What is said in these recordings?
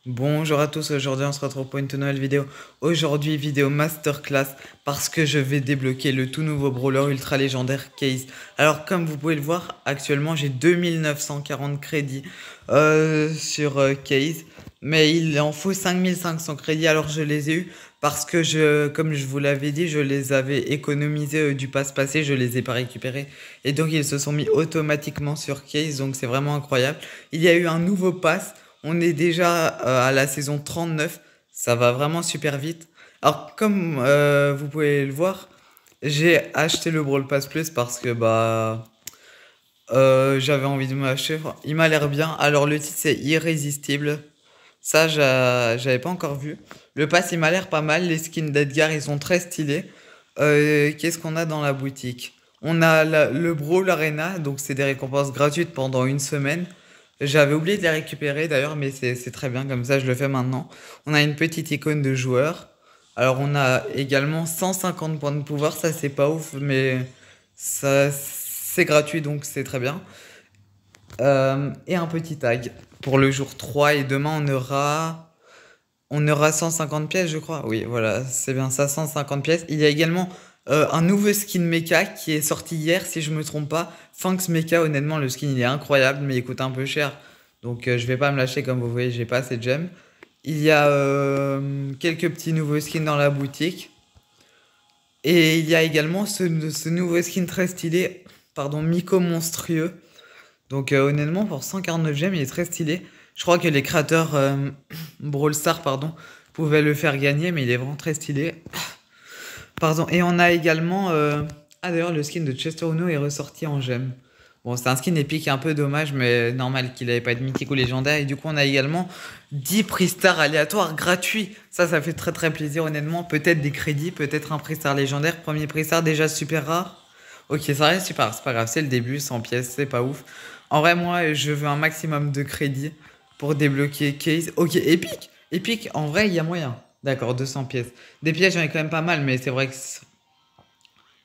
Bonjour à tous, aujourd'hui on se retrouve pour une toute nouvelle vidéo. Aujourd'hui vidéo masterclass parce que je vais débloquer le tout nouveau brawler ultra légendaire Case. Alors comme vous pouvez le voir, actuellement j'ai 2940 crédits sur Case. Mais il en faut 5500 crédits, alors je les ai eu parce que comme je vous l'avais dit, je les avais économisés du pass passé, je les ai pas récupérés. Et donc ils se sont mis automatiquement sur Case, donc c'est vraiment incroyable. Il y a eu un nouveau pass. On est déjà à la saison 39, ça va vraiment super vite. Alors comme vous pouvez le voir, j'ai acheté le Brawl Pass Plus parce que j'avais envie de m'acheter. Il m'a l'air bien. Alors le titre c'est Irrésistible. Ça j'avais pas encore vu. Le pass il m'a l'air pas mal. Les skins d'Edgar ils sont très stylés. Qu'est-ce qu'on a dans la boutique? On a le Brawl Arena, donc c'est des récompenses gratuites pendant une semaine. J'avais oublié de les récupérer d'ailleurs, mais c'est très bien, comme ça je le fais maintenant. On a une petite icône de joueur. Alors on a également 150 points de pouvoir, ça c'est pas ouf, mais ça c'est gratuit donc c'est très bien. Et un petit tag pour le jour 3 et demain on aura 150 pièces je crois. Oui voilà, c'est bien ça, 150 pièces. Il y a également un nouveau skin mecha qui est sorti hier si je me trompe pas. Fanks mecha, honnêtement le skin il est incroyable mais il coûte un peu cher. Donc je vais pas me lâcher comme vous voyez, j'ai pas assez de gemmes. Il y a quelques petits nouveaux skins dans la boutique. Et il y a également ce nouveau skin très stylé, pardon, Miko monstrueux. Donc honnêtement pour 149 gemmes il est très stylé. Je crois que les créateurs Brawl Stars pardon, pouvaient le faire gagner mais il est vraiment très stylé. Pardon, et on a également... Ah d'ailleurs le skin de Chester Uno est ressorti en gemme. Bon c'est un skin épique un peu dommage mais normal qu'il n'avait pas de mythique ou légendaire. Et du coup on a également 10 prix stars aléatoires gratuits. Ça fait très très plaisir honnêtement. Peut-être des crédits, peut-être un prix star légendaire. Premier prix star déjà super rare. Ok ça reste super rare, c'est pas grave, c'est le début, 100 pièces, c'est pas ouf. En vrai moi je veux un maximum de crédits pour débloquer case. Ok épique, épique, en vrai il y a moyen. D'accord, 200 pièces. Des pièces, j'en ai quand même pas mal, mais c'est vrai que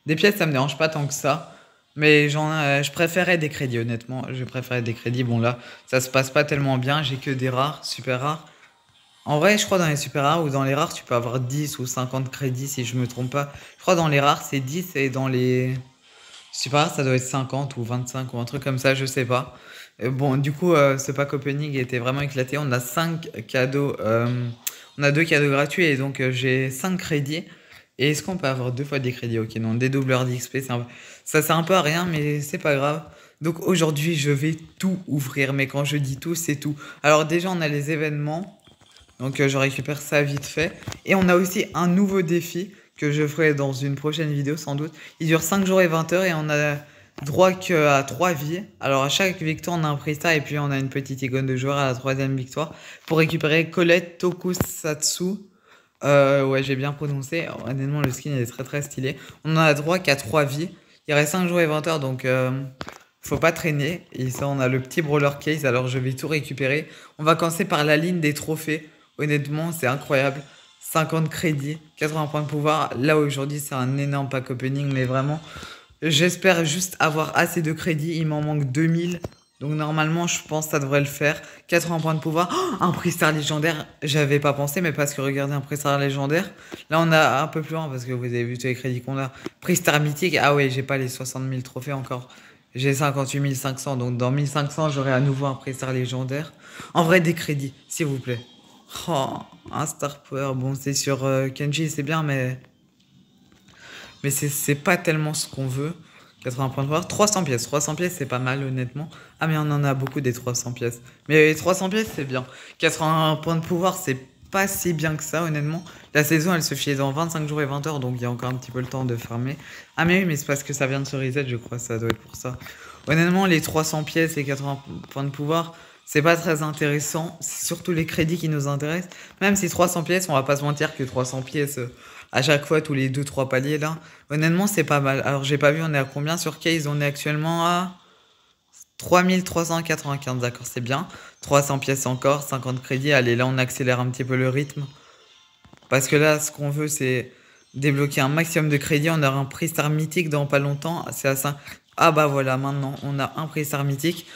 des pièces, ça me dérange pas tant que ça. Mais je préférais des crédits, honnêtement. Je préférais des crédits. Bon, là, ça se passe pas tellement bien. J'ai que des rares, super rares. En vrai, je crois dans les super rares ou dans les rares, tu peux avoir 10 ou 50 crédits si je me trompe pas. Je crois dans les rares, c'est 10 et dans les super rares, ça doit être 50 ou 25 ou un truc comme ça, je sais pas. Bon, du coup, ce pack opening était vraiment éclaté. On a 5 cadeaux. On a 2 cadeaux gratuits et donc j'ai 5 crédits. Et est-ce qu'on peut avoir deux fois des crédits? Ok, non, des doubleurs d'XP, ça sert un peu à rien, mais c'est pas grave. Donc aujourd'hui, je vais tout ouvrir, mais quand je dis tout, c'est tout. Alors déjà, on a les événements, donc je récupère ça vite fait. Et on a aussi un nouveau défi que je ferai dans une prochaine vidéo sans doute. Il dure 5 jours et 20 heures et on a droit qu'à 3 vies. Alors à chaque victoire, on a un prix star et puis on a une petite icône de joueur à la troisième victoire pour récupérer Colette Tokusatsu. Ouais, j'ai bien prononcé. Honnêtement, le skin il est très très stylé. On a droit qu'à 3 vies. Il reste 5 jours et 20 heures, donc faut pas traîner. Et ça, on a le petit brawler case, alors je vais tout récupérer. On va commencer par la ligne des trophées. Honnêtement, c'est incroyable. 50 crédits, 80 points de pouvoir. Là, aujourd'hui, c'est un énorme pack opening, mais vraiment, j'espère juste avoir assez de crédits. Il m'en manque 2000. Donc normalement, je pense que ça devrait le faire. 80 points de pouvoir. Oh, un prix star légendaire. J'avais pas pensé, mais parce que regardez, un prix star légendaire. Là, on a un peu plus loin parce que vous avez vu tous les crédits qu'on a. Prix star mythique. Ah ouais, j'ai pas les 60 000 trophées encore. J'ai 58 500. Donc dans 1500, j'aurai à nouveau un prix star légendaire. En vrai, des crédits, s'il vous plaît. Oh, un star power. Bon, c'est sur Kenji, c'est bien, mais c'est pas tellement ce qu'on veut. 80 points de pouvoir. 300 pièces. 300 pièces, c'est pas mal, honnêtement. Ah, mais on en a beaucoup des 300 pièces. Mais les 300 pièces, c'est bien. 80 points de pouvoir, c'est pas si bien que ça, honnêtement. La saison, elle se fiait dans 25 jours et 20 heures, donc il y a encore un petit peu le temps de farmer. Ah, mais oui, mais c'est parce que ça vient de se reset, je crois, ça doit être pour ça. Honnêtement, les 300 pièces et 80 points de pouvoir, c'est pas très intéressant. C'est surtout les crédits qui nous intéressent. Même si 300 pièces, on va pas se mentir que 300 pièces à chaque fois, tous les deux trois paliers là. Honnêtement, c'est pas mal. Alors, j'ai pas vu, on est à combien sur Case? On est actuellement à 3395, d'accord, c'est bien. 300 pièces encore, 50 crédits. Allez, là, on accélère un petit peu le rythme. Parce que là, ce qu'on veut, c'est débloquer un maximum de crédits. On aura un prix star mythique dans pas longtemps. C'est à ça. Ah bah voilà, maintenant, on a un prix star mythique.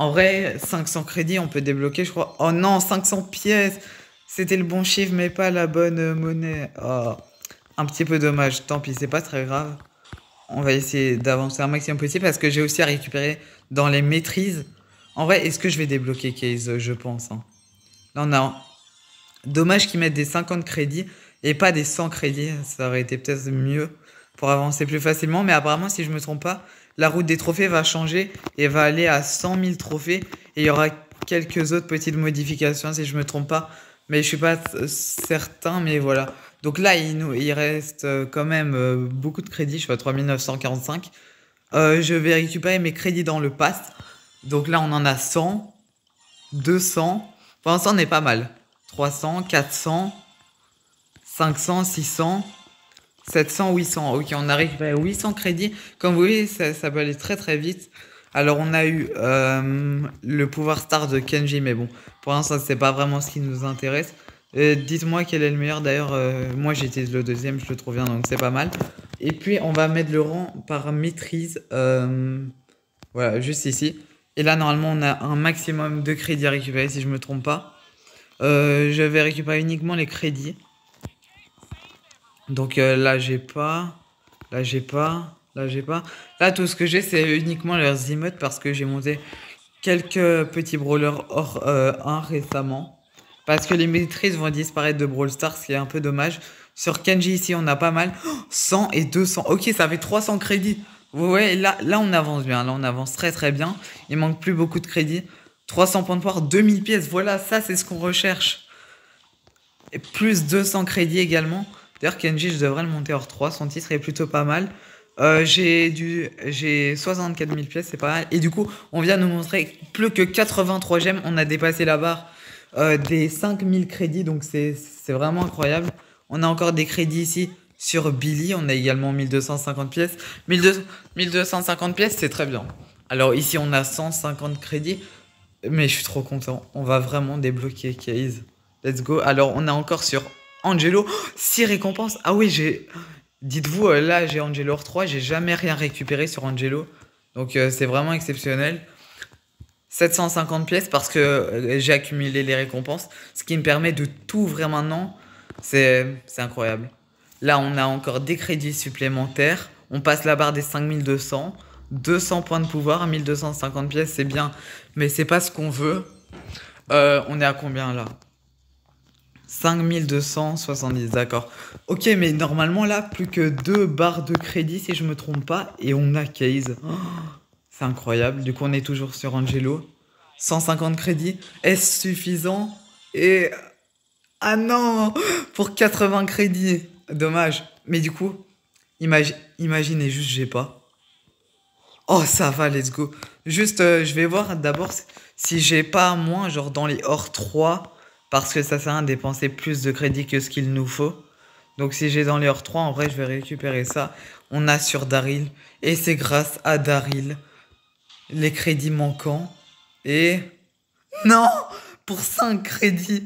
En vrai, 500 crédits, on peut débloquer, je crois. Oh non, 500 pièces. C'était le bon chiffre, mais pas la bonne monnaie. Oh, un petit peu dommage. Tant pis, c'est pas très grave. On va essayer d'avancer un maximum possible parce que j'ai aussi à récupérer dans les maîtrises. En vrai, est-ce que je vais débloquer Case? Je pense, hein. Là, on a... Dommage qu'ils mettent des 50 crédits et pas des 100 crédits. Ça aurait été peut-être mieux pour avancer plus facilement. Mais apparemment, si je me trompe pas, la route des trophées va changer et va aller à 100 000 trophées. Et il y aura quelques autres petites modifications si je me trompe pas. Mais je suis pas certain, mais voilà. Donc là, il reste quand même beaucoup de crédits. Je suis à 3945. Je vais récupérer mes crédits dans le pass. Donc là, on en a 100, 200. Pour l'instant, on est pas mal. 300, 400, 500, 600, 700, 800. Ok, on arrive à 800 crédits. Comme vous voyez, ça peut aller très très vite. Alors, on a eu le pouvoir star de Kenji, mais bon, pour l'instant, c'est pas vraiment ce qui nous intéresse. Dites-moi quel est le meilleur. D'ailleurs, moi, j'utilise le deuxième, je le trouve bien, donc c'est pas mal. Et puis, on va mettre le rang par maîtrise. Voilà, juste ici. Et là, normalement, on a un maximum de crédits à récupérer, si je me trompe pas. Je vais récupérer uniquement les crédits. Donc là, j'ai pas. Là, j'ai pas. Là, j'ai pas. Là, tout ce que j'ai, c'est uniquement leurs emotes parce que j'ai monté quelques petits brawlers hors 1 récemment. Parce que les maîtrises vont disparaître de Brawl Stars, ce qui est un peu dommage. Sur Kenji, ici, on a pas mal. 100 et 200. Ok, ça fait 300 crédits. Ouais, là, on avance bien. Là, on avance très, très bien. Il manque plus beaucoup de crédits. 300 points de pouvoir, 2000 pièces. Voilà, ça, c'est ce qu'on recherche. Et plus 200 crédits également. D'ailleurs, Kenji, je devrais le monter hors 3. Son titre est plutôt pas mal. J'ai 64 000 pièces, c'est pas mal. Et du coup, on vient nous montrer plus que 83 gemmes. On a dépassé la barre des 5000 crédits. Donc, c'est vraiment incroyable. On a encore des crédits ici sur Billy. On a également 1250 pièces. 1250 pièces, c'est très bien. Alors, ici, on a 150 crédits. Mais je suis trop content. On va vraiment débloquer Case. Let's go. Alors, on a encore sur Angelo 6 récompenses. Ah oui, j'ai... Dites-vous, là, j'ai Angelo R3. J'ai jamais rien récupéré sur Angelo. Donc, c'est vraiment exceptionnel. 750 pièces parce que j'ai accumulé les récompenses. Ce qui me permet de tout ouvrir maintenant. C'est incroyable. Là, on a encore des crédits supplémentaires. On passe la barre des 5200. 200 points de pouvoir, 1250 pièces, c'est bien. Mais c'est pas ce qu'on veut. On est à combien là? 5270, d'accord. Ok, mais normalement là, plus que 2 barres de crédit si je me trompe pas. Et on a Case. Oh, c'est incroyable. Du coup, on est toujours sur Angelo. 150 crédits. Est-ce suffisant? Et... Ah non! Pour 80 crédits. Dommage. Mais du coup, imaginez juste, j'ai pas. Oh, ça va, let's go. Juste, je vais voir d'abord si j'ai pas moins, genre dans les hors 3, parce que ça sert à rien de dépenser plus de crédit que ce qu'il nous faut. Donc si j'ai dans les hors 3, en vrai, je vais récupérer ça. On a sur Daryl, et c'est grâce à Daryl, les crédits manquants. Et... Non! Pour 5 crédits!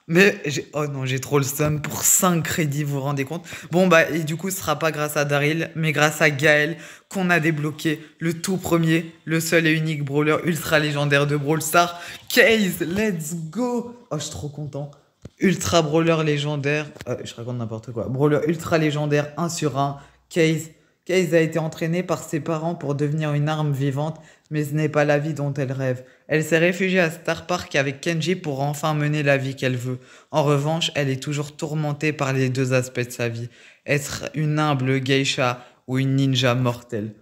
Mais oh non, j'ai trop le seum pour 5 crédits, vous vous rendez compte? Bon bah et du coup ce sera pas grâce à Daryl, mais grâce à Gaël qu'on a débloqué le tout premier, le seul et unique brawler ultra légendaire de Brawl Stars, Case, let's go! Oh je suis trop content. Ultra brawler légendaire, je raconte n'importe quoi. Brawler ultra légendaire 1 sur 1, Case. Case a été entraînée par ses parents pour devenir une arme vivante, mais ce n'est pas la vie dont elle rêve. Elle s'est réfugiée à Star Park avec Kenji pour enfin mener la vie qu'elle veut. En revanche, elle est toujours tourmentée par les deux aspects de sa vie. Être une humble geisha ou une ninja mortelle.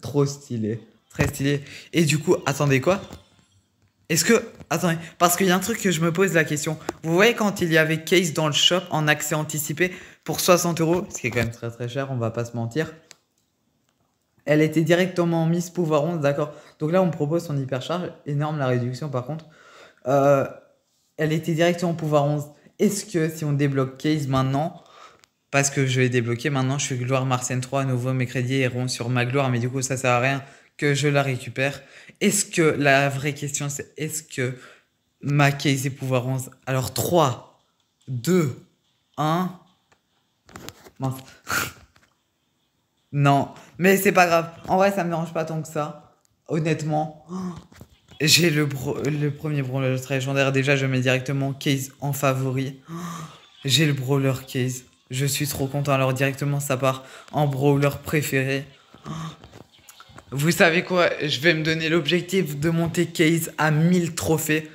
Trop stylé. Très stylé. Et du coup, attendez quoi? Est-ce que... Attendez, parce qu'il y a un truc que je me pose la question. Vous voyez quand il y avait Case dans le shop en accès anticipé pour 60 €, ce qui est quand même très très cher, on va pas se mentir. Elle était directement mise pouvoir 11, d'accord. Donc là, on me propose son hypercharge. Énorme la réduction par contre. Euh, Elle était directement pouvoir 11. Est-ce que si on débloque Case maintenant, parce que je vais débloquer maintenant, je suis gloire Martienne 3, à nouveau mes crédits iront sur ma gloire, mais du coup ça sert à rien que je la récupère. Est-ce que, la vraie question c'est, est-ce que ma Case est pouvoir 11? Alors 3, 2, 1... Mince. Non, mais c'est pas grave. En vrai, ça me dérange pas tant que ça. Honnêtement. J'ai le premier brawler ultra légendaire. Déjà, je mets directement Case en favori. J'ai le brawler Case. Je suis trop content. Alors directement, ça part en brawler préféré. Vous savez quoi? Je vais me donner l'objectif de monter Case à 1000 trophées.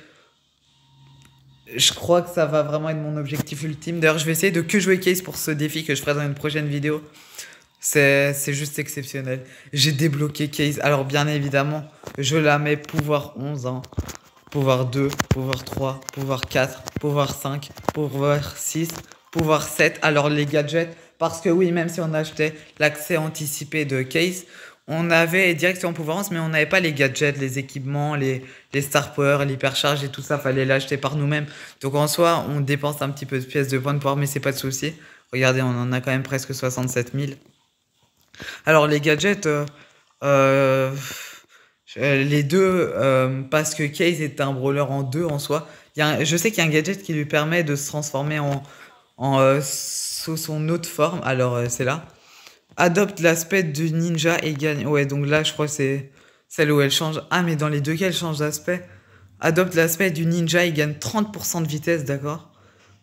Je crois que ça va vraiment être mon objectif ultime. D'ailleurs, je vais essayer de que jouer Case pour ce défi que je ferai dans une prochaine vidéo. C'est juste exceptionnel. J'ai débloqué Case. Alors, bien évidemment, je la mets pouvoir 11. Hein. Pouvoir 2, pouvoir 3, pouvoir 4, pouvoir 5, pouvoir 6, pouvoir 7. Alors, les gadgets, parce que oui, même si on achetait l'accès anticipé de Case, on avait directement pouvoir 11, mais on n'avait pas les gadgets, les équipements, les star power, l'hypercharge et tout ça. Fallait l'acheter par nous-mêmes. Donc, en soi, on dépense un petit peu de pièces de points de pouvoir, mais c'est pas de souci. Regardez, on en a quand même presque 67 000. Alors, les gadgets, euh, les deux, parce que Case est un brawler en deux en soi. Je sais qu'il y a un gadget qui lui permet de se transformer sous son autre forme. Alors, c'est là. Adopte l'aspect du ninja et gagne. Ouais, donc là, je crois que c'est celle où elle change. Ah, mais dans les deux cas, elle change d'aspect. Adopte l'aspect du ninja et gagne 30% de vitesse, d'accord?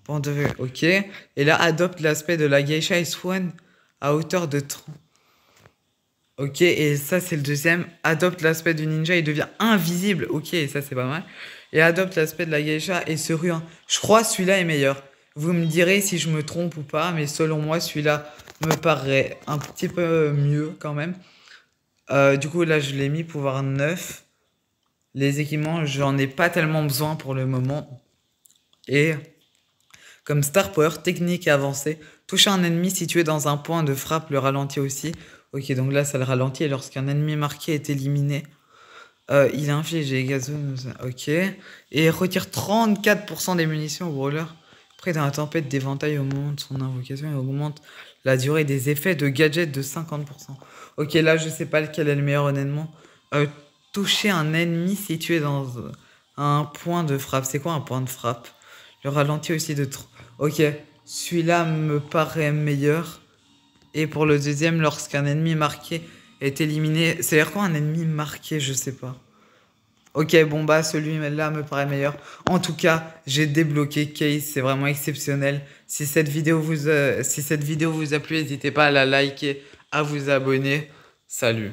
Ok. Et là, adopte l'aspect de la geisha et swan à hauteur de 30. Ok, et ça c'est le deuxième. Adopte l'aspect du ninja, il devient invisible. Ok, et ça c'est pas mal. Et adopte l'aspect de la geisha et se rue. Je crois celui-là est meilleur. Vous me direz si je me trompe ou pas, mais selon moi celui-là me paraît un petit peu mieux quand même. Du coup là je l'ai mis pouvoir 9. Les équipements, j'en ai pas tellement besoin pour le moment. Et comme Star Power, technique avancée, toucher un ennemi situé dans un point de frappe le ralentit aussi. Ok, donc là, ça le ralentit. Et lorsqu'un ennemi marqué est éliminé, il inflige des gazons. Ok. Et retire 34% des munitions au brawler. Près dans la tempête d'éventail au moment de son invocation et augmente la durée des effets de gadget de 50%. Ok, là, je sais pas lequel est le meilleur, honnêtement. Toucher un ennemi situé dans un point de frappe. C'est quoi un point de frappe? Le ralenti aussi de... Ok, celui-là me paraît meilleur. Et pour le deuxième, lorsqu'un ennemi marqué est éliminé... C'est-à-dire quoi un ennemi marqué? Je sais pas. Ok, bon bah celui-là me paraît meilleur. En tout cas, j'ai débloqué Case, c'est vraiment exceptionnel. Si cette vidéo vous a plu, n'hésitez pas à la liker, à vous abonner. Salut.